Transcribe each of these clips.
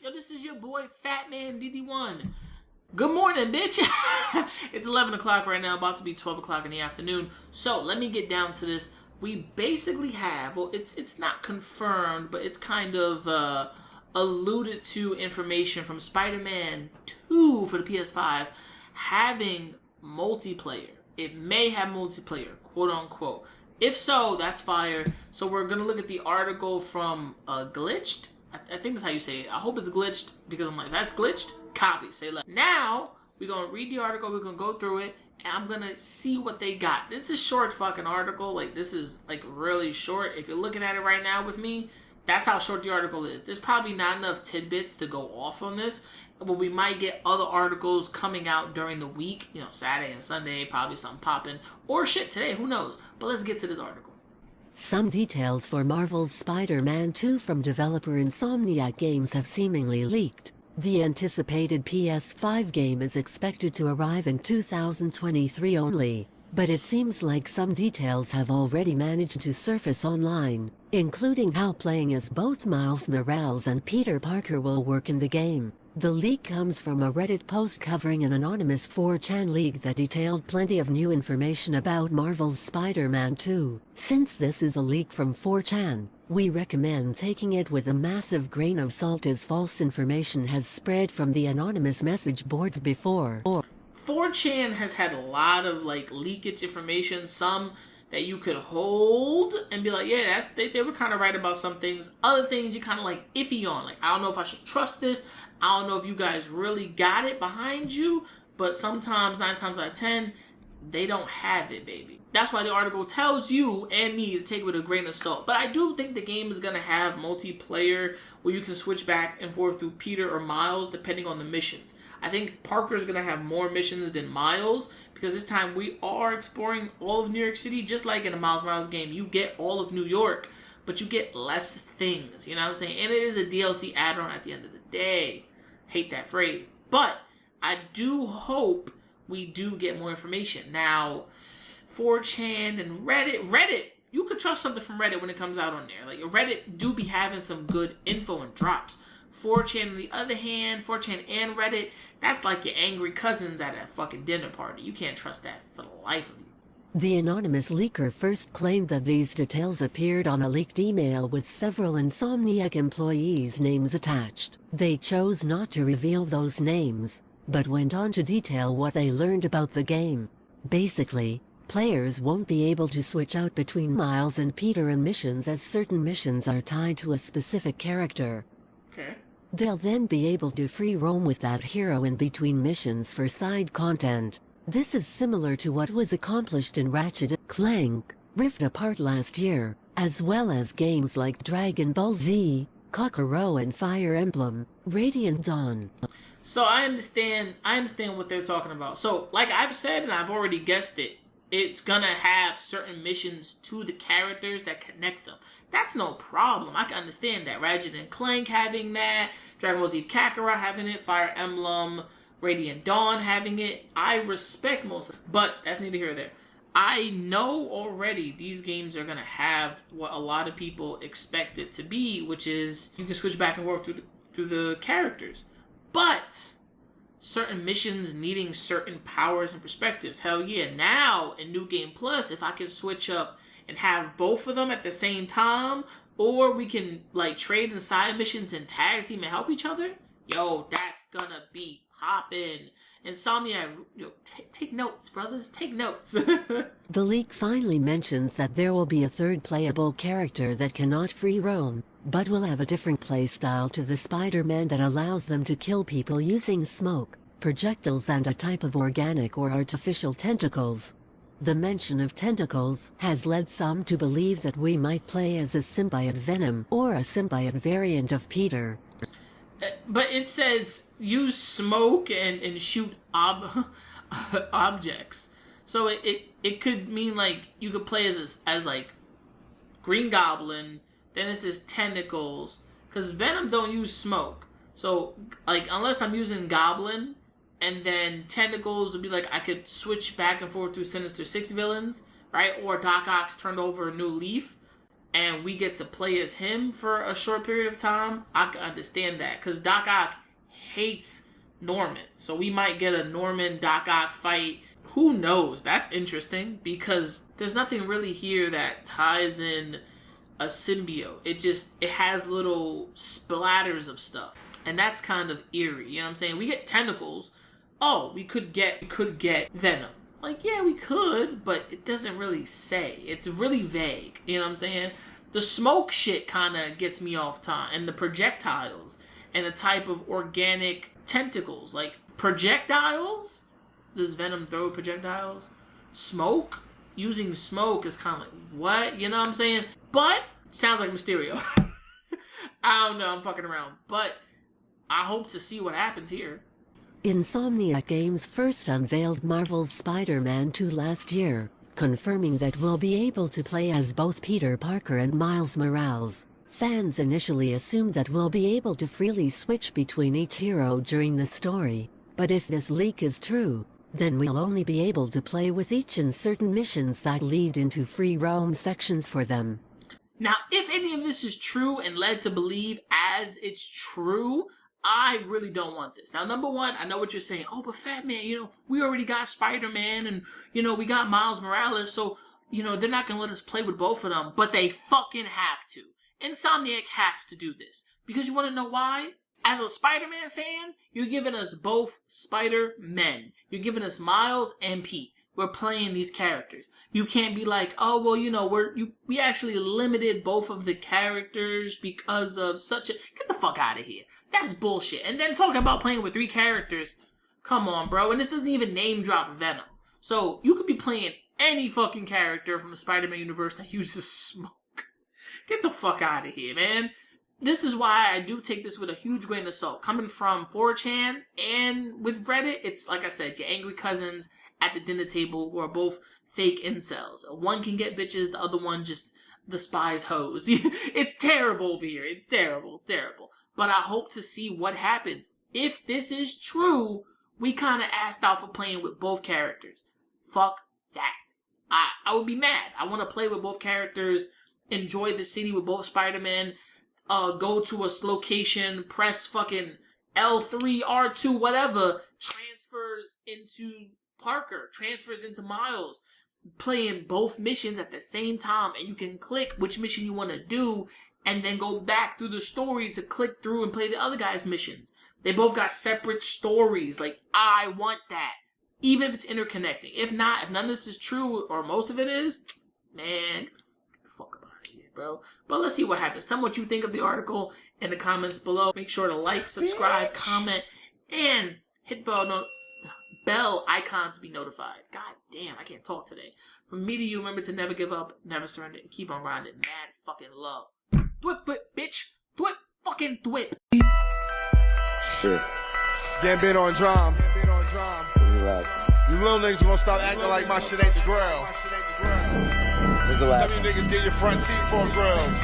Yo, this is your boy, Fat Man DD1. Good morning, bitch. It's 11 o'clock right now, about to be 12 o'clock in the afternoon. So, let me get down to this. We basically have, well, it's not confirmed, but it's kind of alluded to information from Spider-Man 2 for the PS5 having multiplayer. It may have multiplayer, quote unquote. If so, that's fire. So we're going to look at the article from Glitched. I think that's how you say it. I hope it's glitched because I'm like, that's glitched? Copy. Say left. Now, we're going to read the article. We're going to go through it. And I'm going to see what they got. This is a short fucking article. Like, this is, like, really short. If you're looking at it right now with me, that's how short the article is. There's probably not enough tidbits to go off on this. But we might get other articles coming out during the week. You know, Saturday and Sunday. Probably something popping. Or shit today. Who knows? But let's get to this article. Some details for Marvel's Spider-Man 2 from developer Insomniac Games have seemingly leaked. The anticipated PS5 game is expected to arrive in 2023 only, but it seems like some details have already managed to surface online, including how playing as both Miles Morales and Peter Parker will work in the game. The leak comes from a Reddit post covering an anonymous 4chan leak that detailed plenty of new information about Marvel's Spider-Man 2. Since this is a leak from 4chan, we recommend taking it with a massive grain of salt as false information has spread from the anonymous message boards before. 4chan has had a lot of like leakage information, some that you could hold and be like, yeah, they were kind of right about some things. Other things you kind of like iffy on. Like, I don't know if I should trust this. I don't know if you guys really got it behind you. But sometimes, 9 times out of 10, they don't have it, baby. That's why the article tells you and me to take it with a grain of salt. But I do think the game is going to have multiplayer where you can switch back and forth through Peter or Miles depending on the missions. I think Parker's going to have more missions than Miles because this time we are exploring all of New York City. Just like in a Miles Morales game, you get all of New York, but you get less things. You know what I'm saying? And it is a DLC add-on at the end of the day. Hate that phrase. But I do hope we do get more information. Now, 4chan and Reddit, you could trust something from Reddit when it comes out on there. Like, Reddit do be having some good info and drops. 4chan, on the other hand, 4chan and Reddit, that's like your angry cousins at a fucking dinner party. You can't trust that for the life of you. The anonymous leaker first claimed that these details appeared on a leaked email with several Insomniac employees' names attached. They chose not to reveal those names, but went on to detail what they learned about the game. Basically, players won't be able to switch out between Miles and Peter in missions as certain missions are tied to a specific character. Okay. They'll then be able to free roam with that hero in between missions for side content. This is similar to what was accomplished in Ratchet & Clank, Rift Apart last year, as well as games like Dragon Ball Z, Kakarot and Fire Emblem, Radiant Dawn. So I understand what they're talking about. So, like I've said, and I've already guessed it, it's gonna have certain missions to the characters that connect them. That's no problem. I can understand that. Ratchet & Clank having that, Dragon Ball Z Kakarot having it, Fire Emblem, Radiant Dawn having it. I respect most of it, but that's neither here nor there. I know already these games are gonna have what a lot of people expect it to be, which is you can switch back and forth through the characters. But certain missions needing certain powers and perspectives. Hell yeah. Now, in New Game Plus, if I can switch up and have both of them at the same time, or we can, like, trade in side missions and tag team and help each other, yo, that's gonna be poppin'. Insomniac, take notes, brothers. Take notes. The leak finally mentions that there will be a third playable character that cannot free roam, but will have a different playstyle to the Spider-Man that allows them to kill people using smoke, projectiles and a type of organic or artificial tentacles. The mention of tentacles has led some to believe that we might play as a symbiote Venom or a symbiote variant of Peter. But it says use smoke and shoot objects. So it could mean like you could play as like Green Goblin. Then it says tentacles because Venom don't use smoke. So like unless I'm using Goblin, and then tentacles would be like I could switch back and forth through Sinister Six villains, right? Or Doc Ock turned over a new leaf. and we get to play as him for a short period of time, I can understand that. Because Doc Ock hates Norman. So we might get a Norman Doc Ock fight. Who knows? That's interesting because there's nothing really here that ties in a symbiote. It has little splatters of stuff. And that's kind of eerie. You know what I'm saying? We get tentacles. Oh, we could get Venom. Like, yeah, we could, but it doesn't really say. It's really vague. You know what I'm saying? The smoke shit kind of gets me off time. And the projectiles. And the type of organic tentacles. Like, projectiles? Does Venom throw projectiles? Smoke? Using smoke is kind of like, what? You know what I'm saying? But, sounds like Mysterio. I don't know, I'm fucking around. But, I hope to see what happens here. Insomniac Games first unveiled Marvel's Spider-Man 2 last year, confirming that we'll be able to play as both Peter Parker and Miles Morales. Fans initially assumed that we'll be able to freely switch between each hero during the story, but if this leak is true, then we'll only be able to play with each in certain missions that lead into free roam sections for them. Now, if any of this is true and led to believe as it's true, I really don't want this. Now, number one, I know what you're saying. Oh, but Fat Man, we already got Spider-Man and, we got Miles Morales, so, they're not going to let us play with both of them. But they fucking have to. Insomniac has to do this. Because you want to know why? As a Spider-Man fan, you're giving us both Spider-Men. You're giving us Miles and Pete. We're playing these characters. You can't be like, oh, well, we actually limited both of the characters because of such a... Get the fuck out of here. That's bullshit. And then talking about playing with 3 characters, come on, bro. And this doesn't even name drop Venom. So you could be playing any fucking character from the Spider-Man universe that uses smoke. Get the fuck out of here, man. This is why I do take this with a huge grain of salt. Coming from 4chan and with Reddit, it's like I said, your angry cousins at the dinner table who are both fake incels. One can get bitches, the other one just despise hoes. It's terrible over here. It's terrible. It's terrible. But I hope to see what happens. If this is true, we kind of asked out for playing with both characters. Fuck that. I would be mad. I want to play with both characters, enjoy the city with both Spider-Man, go to a location, press fucking L3, R2, whatever, transfers into Parker, transfers into Miles, playing both missions at the same time, and you can click which mission you want to do, and then go back through the story to click through and play the other guy's missions. They both got separate stories. Like, I want that. Even if it's interconnecting. If not, if none of this is true, or most of it is, man, get the fuck out of here, bro. But let's see what happens. Tell me what you think of the article in the comments below. Make sure to like, subscribe, comment, and hit the bell icon to be notified. God damn, I can't talk today. From me to you, remember to never give up, never surrender, and keep on grinding. Mad fucking love. Thwip, bitch. Thwip, fucking thwip. Shit. Gambit on drum. You little niggas gonna stop acting like my shit ain't the grill. Some of you niggas get your front teeth for grills.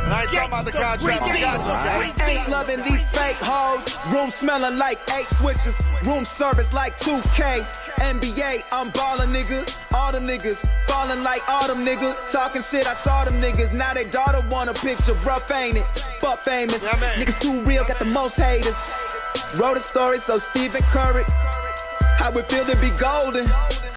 And I ain't talking about the contract. Ain't loving these fake hoes. Room smelling like 8 switches. Room service like 2K. NBA, I'm ballin', nigga. All the niggas falling like autumn, nigga. Talking shit, I saw them niggas. Now they daughter want a picture. Rough, ain't it? Fuck famous. Yeah, niggas too real, got the most haters. Wrote a story so Stephen Curry. How it feel to be golden.